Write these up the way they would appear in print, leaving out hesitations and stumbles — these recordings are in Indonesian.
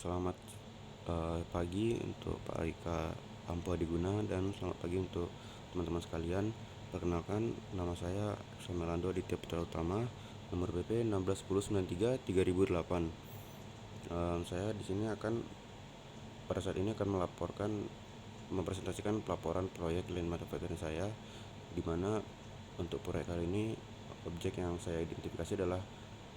Selamat pagi untuk Pak Rika Ampo Adiguna, dan selamat pagi untuk teman-teman sekalian. Perkenalkan, nama saya Samelando Aditya Putra Utama, nomor BP 161093-3008. Saya di sini pada saat ini akan mempresentasikan pelaporan proyek Lean Manufacturing saya, di mana untuk proyek kali ini objek yang saya identifikasi adalah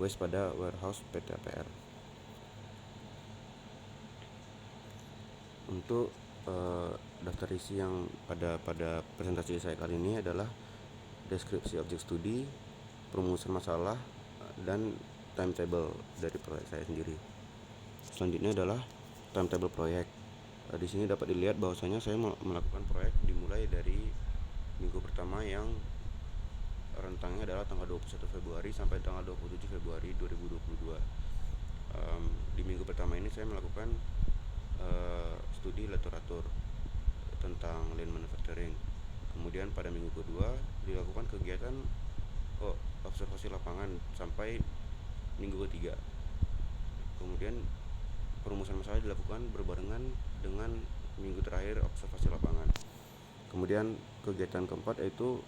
waste pada warehouse PT APR. Untuk daftar isi yang pada presentasi saya kali ini adalah deskripsi objek studi, perumusan masalah, dan timetable dari proyek saya sendiri. Selanjutnya adalah timetable proyek. Di sini dapat dilihat bahwasanya saya melakukan proyek dimulai dari minggu pertama yang rentangnya adalah tanggal 21 Februari sampai tanggal 27 Februari 2022. Di minggu pertama ini saya melakukan studi literatur tentang lean manufacturing. Kemudian pada minggu kedua dilakukan kegiatan observasi lapangan sampai minggu ketiga. Kemudian perumusan masalah dilakukan berbarengan dengan minggu terakhir observasi lapangan. Kemudian kegiatan keempat yaitu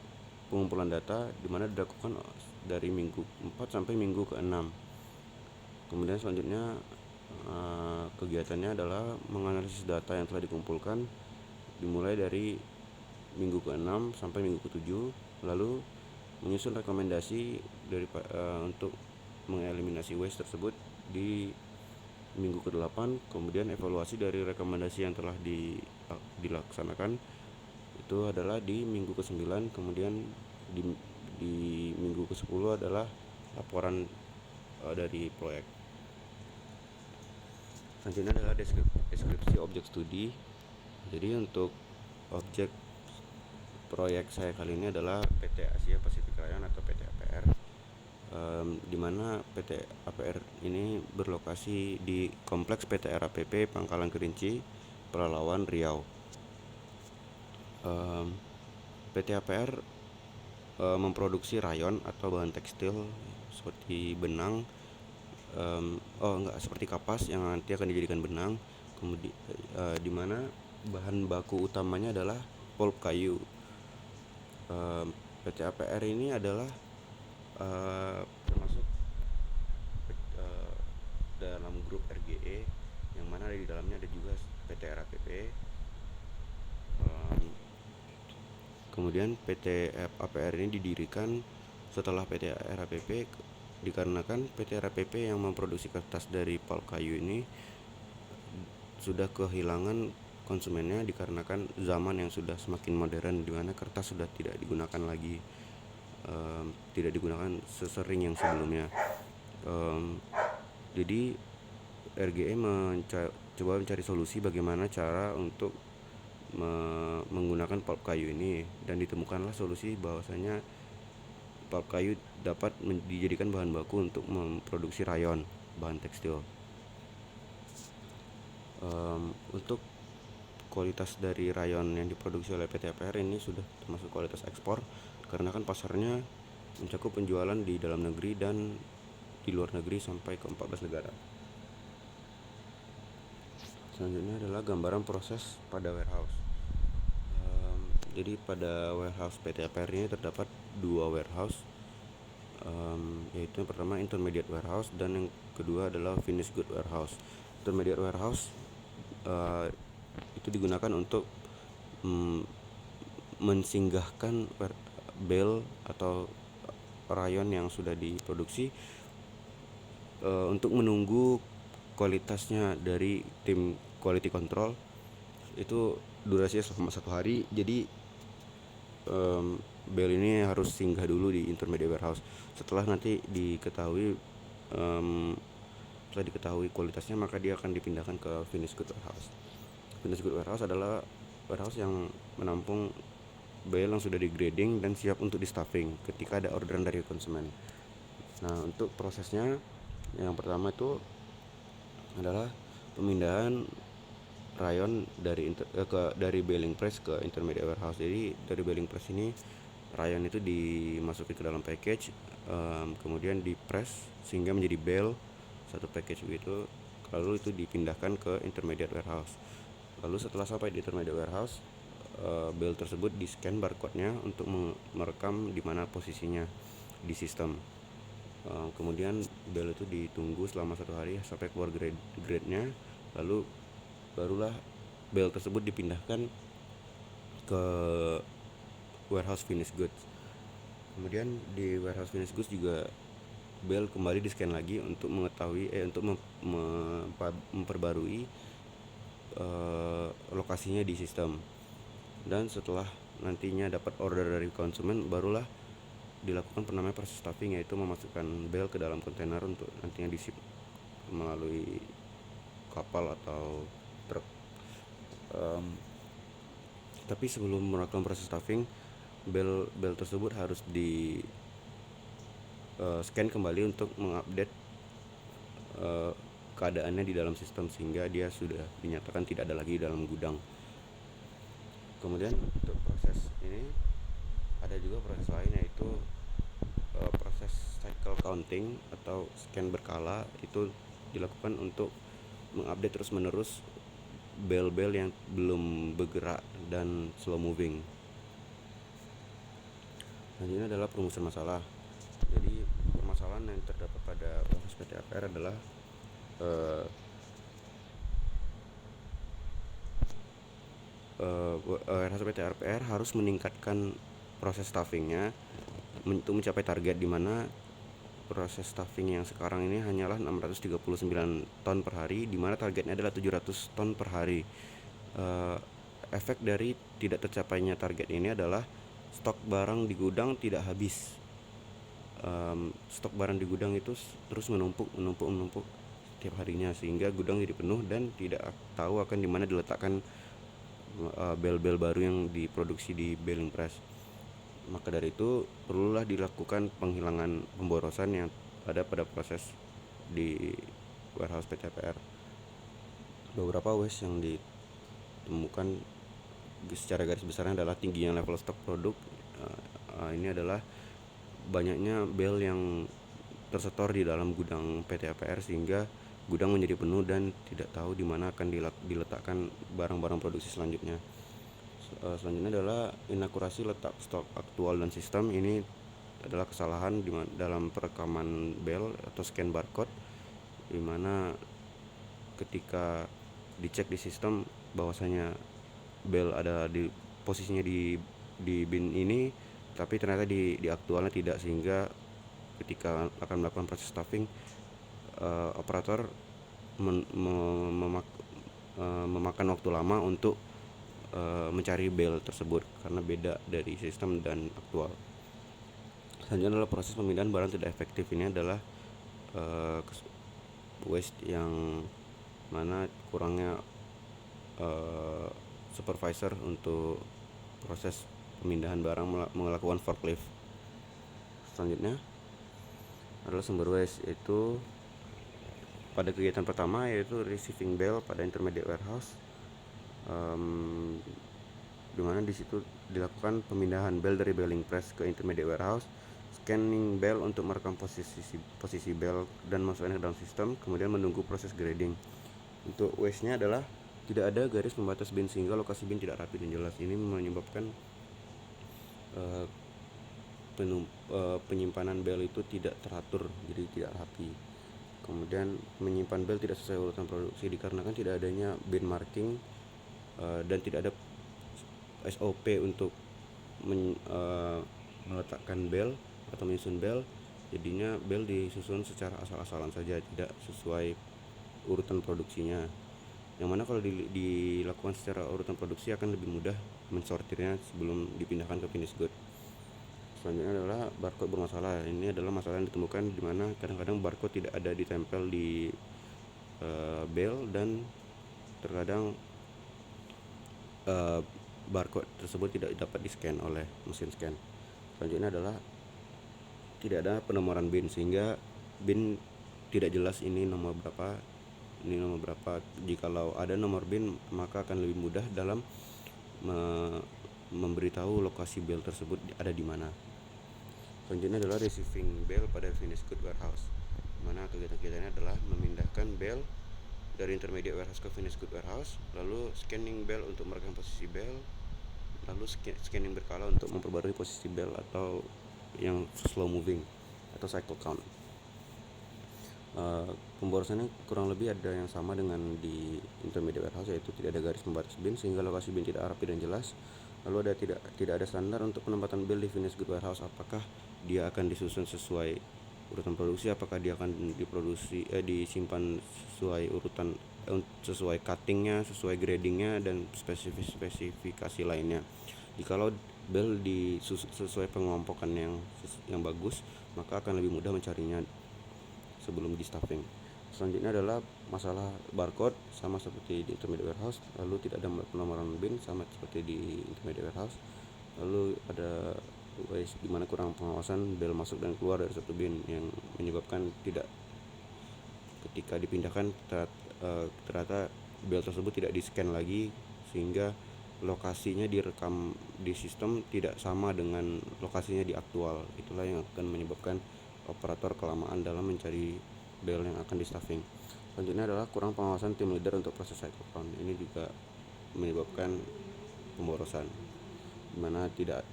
pengumpulan data, di mana dilakukan dari minggu 4 sampai minggu ke-6. Kemudian selanjutnya kegiatannya adalah menganalisis data yang telah dikumpulkan dimulai dari minggu ke-6 sampai minggu ke-7, lalu menyusun rekomendasi untuk mengeliminasi waste tersebut di minggu ke-8. Kemudian evaluasi dari rekomendasi yang telah dilaksanakan itu adalah di minggu ke-9. Kemudian di minggu ke-10 adalah laporan dari proyek. Selanjutnya adalah deskripsi objek studi. Jadi untuk objek proyek saya kali ini adalah PT Asia Pacific Rayon atau PT APR, di mana PT APR ini berlokasi di kompleks PT RAPP Pangkalan Kerinci, Pelalawan, Riau. PT APR memproduksi rayon atau bahan tekstil seperti benang, seperti kapas yang nanti akan dijadikan benang. Kemudian di mana bahan baku utamanya adalah pulp kayu. PT APR ini adalah termasuk dalam grup RGE, yang mana di dalamnya ada juga PT RAPP. Kemudian PT APR ini didirikan setelah PT RAPP, dikarenakan PT RAPP yang memproduksi kertas dari pulp kayu ini sudah kehilangan konsumennya, dikarenakan zaman yang sudah semakin modern, di mana kertas sudah tidak digunakan lagi, tidak digunakan sesering yang sebelumnya. Jadi RGE coba mencari solusi bagaimana cara untuk menggunakan pulp kayu ini, dan ditemukanlah solusi bahwasanya pulp kayu dapat dijadikan bahan baku untuk memproduksi rayon, bahan tekstil. Untuk kualitas dari rayon yang diproduksi oleh PT APR ini sudah termasuk kualitas ekspor, karena kan pasarnya mencakup penjualan di dalam negeri dan di luar negeri sampai ke 14 negara. Selanjutnya adalah gambaran proses pada warehouse. Jadi pada warehouse PT APR ini terdapat dua warehouse, yaitu yang pertama intermediate warehouse dan yang kedua adalah finished good warehouse. Intermediate warehouse itu digunakan untuk mensinggahkan bale atau rayon yang sudah diproduksi, untuk menunggu kualitasnya dari tim quality control. Itu durasinya selama 1 hari. Jadi bale ini harus singgah dulu di intermediate warehouse. Setelah nanti diketahui kualitasnya, maka dia akan dipindahkan ke finished good warehouse. Finished good warehouse adalah warehouse yang menampung bale yang sudah digrading dan siap untuk di stuffing ketika ada orderan dari konsumen. Nah, untuk prosesnya yang pertama itu adalah pemindahan rayon dari baling press ke intermediate warehouse. Jadi dari baling press ini rayon itu dimasukin ke dalam package, kemudian di press sehingga menjadi bale, satu package begitu. lalu itu dipindahkan ke intermediate warehouse. Lalu setelah sampai di intermediate warehouse, bale tersebut di scan barcode-nya untuk merekam di mana posisinya di sistem. Kemudian bale itu ditunggu selama 1 hari sampai keluar grade-nya, lalu barulah bale tersebut dipindahkan ke warehouse finished goods. Kemudian di warehouse finished goods juga bale kembali di scan lagi untuk mengetahui untuk memperbarui lokasinya di sistem. Dan setelah nantinya dapat order dari konsumen, barulah dilakukan namanya proses stuffing, yaitu memasukkan bale ke dalam kontainer untuk nantinya di-ship melalui kapal atau truk. Tapi sebelum melakukan proses stuffing, bale tersebut harus di scan kembali untuk mengupdate keadaannya di dalam sistem, sehingga dia sudah dinyatakan tidak ada lagi dalam gudang. Kemudian untuk proses ini ada juga proses lain, yaitu proses cycle counting atau scan berkala. Itu dilakukan untuk mengupdate terus menerus bale yang belum bergerak dan slow moving. Selanjutnya adalah perumusan masalah. Jadi permasalahan yang terdapat pada proses PT APR adalah warehouse PT APR harus meningkatkan proses staffingnya untuk mencapai target, di mana proses staffing yang sekarang ini hanyalah 639 ton per hari, di mana targetnya adalah 700 ton per hari. Efek dari tidak tercapainya target ini adalah stok barang di gudang tidak habis. Stok barang di gudang itu terus menumpuk tiap harinya, sehingga gudang jadi penuh dan tidak tahu akan di mana diletakkan bale baru yang diproduksi di baling press. Maka dari itu perlulah dilakukan penghilangan pemborosan yang ada pada proses di warehouse PT APR. Beberapa waste yang ditemukan secara garis besarnya adalah tingginya level stok produk. Ini adalah banyaknya bale yang tersetor di dalam gudang PT APR, sehingga gudang menjadi penuh dan tidak tahu di mana akan diletakkan barang-barang produksi selanjutnya. Selanjutnya adalah inakurasi letak stok aktual dan sistem. Ini adalah kesalahan dalam perekaman bale atau scan barcode, di mana ketika dicek di sistem bahwasanya bale ada di posisinya di bin ini, tapi ternyata di aktualnya tidak, sehingga ketika akan melakukan proses stuffing, operator memakan waktu lama untuk mencari bale tersebut karena beda dari sistem dan aktual. Selanjutnya adalah proses pemindahan barang tidak efektif. Ini adalah waste yang mana kurangnya supervisor untuk proses pemindahan barang melakukan forklift. Selanjutnya adalah sumber waste, yaitu pada kegiatan pertama, yaitu receiving bale pada intermediate warehouse, dimana di situ dilakukan pemindahan bale dari baling press ke intermediate warehouse, scanning bale untuk merekam posisi bale dan masukkannya ke dalam sistem, kemudian menunggu proses grading. Untuk waste-nya adalah tidak ada garis pembatas bin, sehingga lokasi bin tidak rapi dan jelas. Ini menyebabkan penyimpanan bale itu tidak teratur, jadi tidak rapi. Kemudian menyimpan bale tidak sesuai urutan produksi dikarenakan tidak adanya bin marking dan tidak ada SOP untuk meletakkan bale atau menyusun bale. Jadinya bale disusun secara asal-asalan saja, tidak sesuai urutan produksinya, yang mana kalau dilakukan secara urutan produksi akan lebih mudah mensortirnya sebelum dipindahkan ke finished good. Selanjutnya adalah barcode bermasalah. Ini adalah masalah yang ditemukan di mana kadang-kadang barcode tidak ada ditempel di bale, dan terkadang barcode tersebut tidak dapat di-scan oleh mesin scan. Selanjutnya adalah tidak ada penomoran bin, sehingga bin tidak jelas ini nomor berapa. Jikalau ada nomor bin, maka akan lebih mudah dalam memberitahu lokasi bale tersebut ada di mana. Selanjutnya adalah receiving bale pada finished good warehouse, mana kegiatan-kegiatannya adalah memindahkan bale dari intermediate warehouse ke finished good warehouse, lalu scanning bell untuk merekam posisi bell, lalu scanning berkala untuk memperbarui posisi bell atau yang slow moving atau cycle count. Pemborosannya kurang lebih ada yang sama dengan di intermediate warehouse, yaitu tidak ada garis pembatas bin sehingga lokasi bin tidak rapi dan jelas. Lalu tidak ada standar untuk penempatan bell di finished good warehouse. Apakah dia akan disusun sesuai urutan produksi, apakah dia akan disimpan sesuai urutan sesuai cuttingnya, sesuai gradingnya, dan spesifikasi lainnya. Jikalau bell sesuai pengelompokan yang bagus, maka akan lebih mudah mencarinya sebelum di stuffing. Selanjutnya adalah masalah barcode, sama seperti di intermediate warehouse. Lalu tidak ada penomoran bin, sama seperti di intermediate warehouse. Lalu ada ways di mana kurang pengawasan bel masuk dan keluar dari satu bin yang menyebabkan ketika dipindahkan ternyata bel tersebut tidak di-scan lagi, sehingga lokasinya direkam di sistem tidak sama dengan lokasinya di aktual. Itulah yang akan menyebabkan operator kelamaan dalam mencari bel yang akan di stuffing. Selanjutnya adalah kurang pengawasan tim leader untuk proses cycle count. Ini juga menyebabkan pemborosan, dimana tidak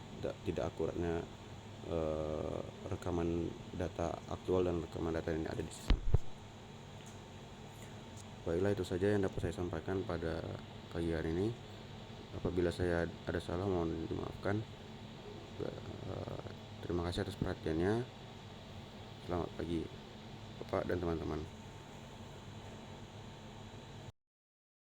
akuratnya rekaman data aktual dan rekaman data yang ada di sistem. Baiklah, itu saja yang dapat saya sampaikan pada pagi hari ini. Apabila saya ada salah, mohon dimaafkan. Terima kasih atas perhatiannya. Selamat pagi Bapak dan teman-teman.